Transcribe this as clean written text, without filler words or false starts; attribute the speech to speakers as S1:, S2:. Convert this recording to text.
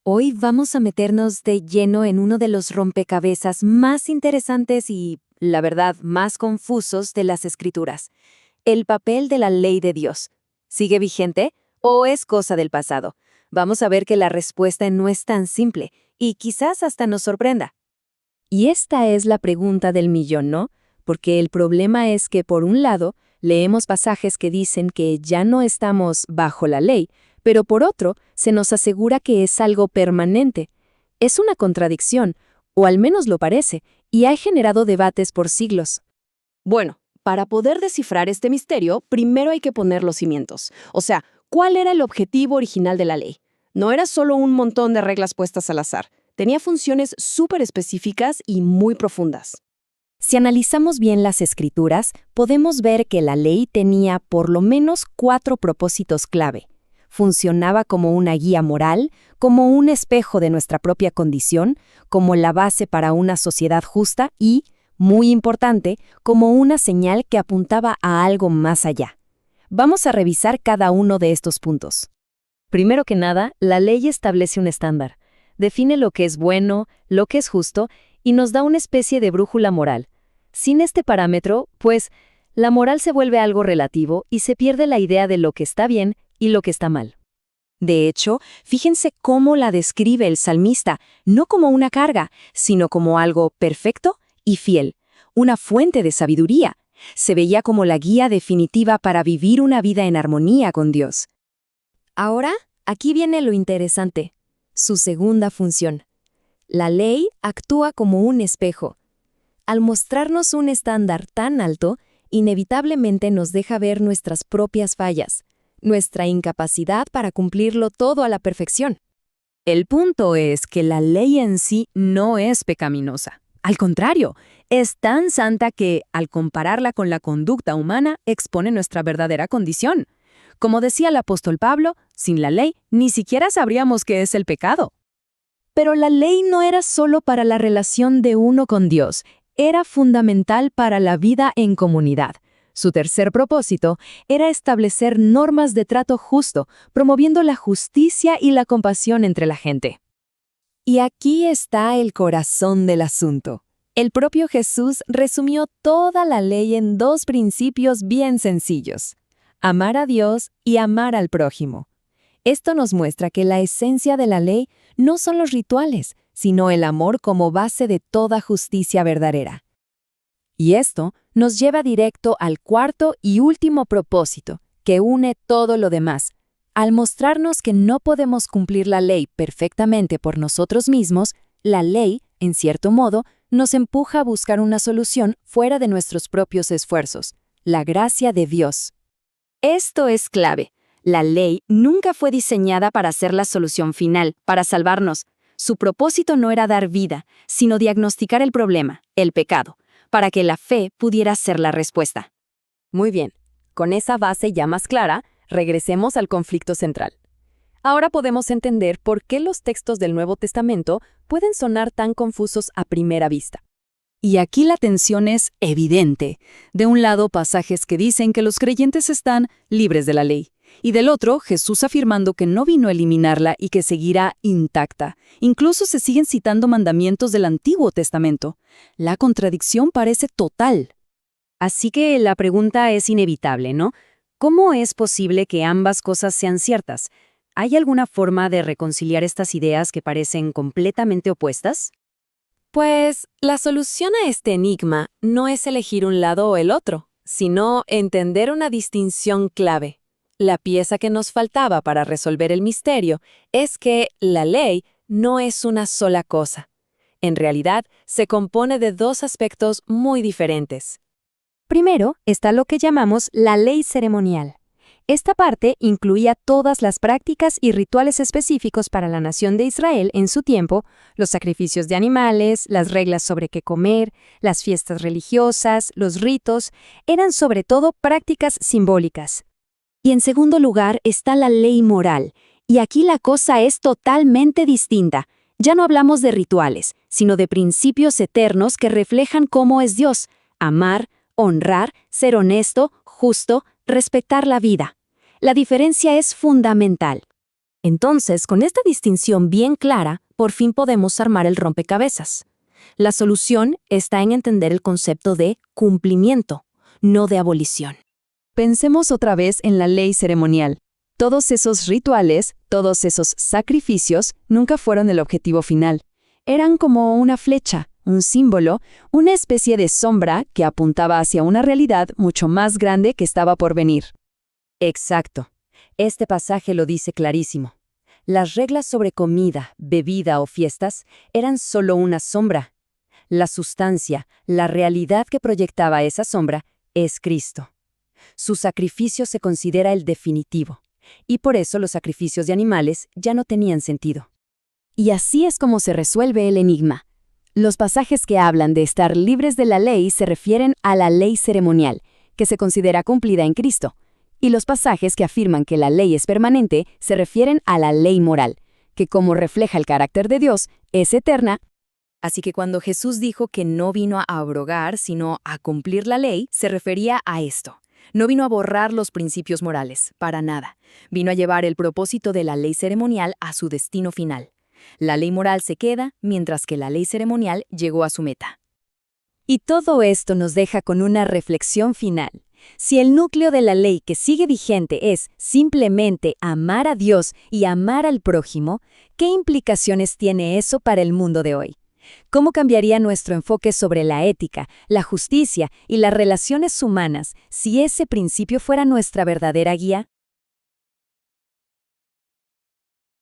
S1: Hoy vamos a meternos de lleno en uno de los rompecabezas más interesantes y, la verdad, más confusos de las Escrituras. El papel de la ley de Dios. ¿Sigue vigente o es cosa del pasado? Vamos a ver que la respuesta no es tan simple y quizás hasta nos sorprenda. Y esta es la pregunta del millón, ¿no? Porque el problema es que, por un lado, leemos pasajes que dicen que ya no estamos bajo la ley, pero por otro, se nos asegura que es algo permanente. Es una contradicción, o al menos lo parece, y ha generado debates por siglos.
S2: Bueno, para poder descifrar este misterio, primero hay que poner los cimientos. O sea, ¿cuál era el objetivo original de la ley? No era solo un montón de reglas puestas al azar. Tenía funciones súper específicas y muy profundas.
S1: Si analizamos bien las Escrituras, podemos ver que la ley tenía por lo menos 4 propósitos clave. Funcionaba como una guía moral, como un espejo de nuestra propia condición, como la base para una sociedad justa y, muy importante, como una señal que apuntaba a algo más allá. Vamos a revisar cada uno de estos puntos. Primero que nada, la ley establece un estándar. Define lo que es bueno, lo que es justo, y nos da una especie de brújula moral. Sin este parámetro, pues, la moral se vuelve algo relativo y se pierde la idea de lo que está bien y lo que está mal. De hecho, fíjense cómo la describe el salmista, no como una carga, sino como algo perfecto y fiel, una fuente de sabiduría. Se veía como la guía definitiva para vivir una vida en armonía con Dios. Ahora, aquí viene lo interesante, su segunda función. La ley actúa como un espejo. Al mostrarnos un estándar tan alto, inevitablemente nos deja ver nuestras propias fallas, nuestra incapacidad para cumplirlo todo a la perfección. El punto es que la ley en sí no es pecaminosa. Al contrario, es tan santa que, al compararla con la conducta humana, expone nuestra verdadera condición. Como decía el apóstol Pablo, sin la ley ni siquiera sabríamos qué es el pecado. Pero la ley no era solo para la relación de uno con Dios, era fundamental para la vida en comunidad. Su tercer propósito era establecer normas de trato justo, promoviendo la justicia y la compasión entre la gente. Y aquí está el corazón del asunto. El propio Jesús resumió toda la ley en 2 principios bien sencillos: amar a Dios y amar al prójimo. Esto nos muestra que la esencia de la ley no son los rituales, sino el amor como base de toda justicia verdadera. Y esto nos lleva directo al cuarto y último propósito, que une todo lo demás. Al mostrarnos que no podemos cumplir la ley perfectamente por nosotros mismos, la ley, en cierto modo, nos empuja a buscar una solución fuera de nuestros propios esfuerzos, la gracia de Dios. Esto es clave. La ley nunca fue diseñada para ser la solución final, para salvarnos. Su propósito no era dar vida, sino diagnosticar el problema, el pecado, para que la fe pudiera ser la respuesta. Muy bien, con esa base ya más clara, regresemos al conflicto central. Ahora podemos entender por qué los textos del Nuevo Testamento pueden sonar tan confusos a primera vista. Y aquí la tensión es evidente. De un lado, pasajes que dicen que los creyentes están libres de la ley, y del otro, Jesús afirmando que no vino a eliminarla y que seguirá intacta. Incluso se siguen citando mandamientos del Antiguo Testamento. La contradicción parece total. Así que la pregunta es inevitable, ¿no? ¿Cómo es posible que ambas cosas sean ciertas? ¿Hay alguna forma de reconciliar estas ideas que parecen completamente opuestas? Pues la solución a este enigma no es elegir un lado o el otro, sino entender una distinción clave. La pieza que nos faltaba para resolver el misterio es que la ley no es una sola cosa. En realidad, se compone de 2 aspectos muy diferentes. Primero está lo que llamamos la ley ceremonial. Esta parte incluía todas las prácticas y rituales específicos para la nación de Israel en su tiempo, los sacrificios de animales, las reglas sobre qué comer, las fiestas religiosas, los ritos, eran sobre todo prácticas simbólicas. Y en segundo lugar está la ley moral, y aquí la cosa es totalmente distinta. Ya no hablamos de rituales, sino de principios eternos que reflejan cómo es Dios: amar, honrar, ser honesto, justo, respetar la vida. La diferencia es fundamental.
S2: Entonces, con esta distinción bien clara, por fin podemos armar el rompecabezas. La solución está en entender el concepto de cumplimiento, no de abolición.
S1: Pensemos otra vez en la ley ceremonial. Todos esos rituales, todos esos sacrificios, nunca fueron el objetivo final. Eran como una flecha, un símbolo, una especie de sombra que apuntaba hacia una realidad mucho más grande que estaba por venir.
S2: Exacto. Este pasaje lo dice clarísimo. Las reglas sobre comida, bebida o fiestas eran solo una sombra. La sustancia, la realidad que proyectaba esa sombra, es Cristo. Su sacrificio se considera el definitivo, y por eso los sacrificios de animales ya no tenían sentido.
S1: Y así es como se resuelve el enigma. Los pasajes que hablan de estar libres de la ley se refieren a la ley ceremonial, que se considera cumplida en Cristo. Y los pasajes que afirman que la ley es permanente se refieren a la ley moral, que como refleja el carácter de Dios, es eterna.
S2: Así que cuando Jesús dijo que no vino a abrogar, sino a cumplir la ley, se refería a esto. No vino a borrar los principios morales, para nada. Vino a llevar el propósito de la ley ceremonial a su destino final. La ley moral se queda, mientras que la ley ceremonial llegó a su meta.
S1: Y todo esto nos deja con una reflexión final. Si el núcleo de la ley que sigue vigente es simplemente amar a Dios y amar al prójimo, ¿qué implicaciones tiene eso para el mundo de hoy? ¿Cómo cambiaría nuestro enfoque sobre la ética, la justicia y las relaciones humanas si ese principio fuera nuestra verdadera guía?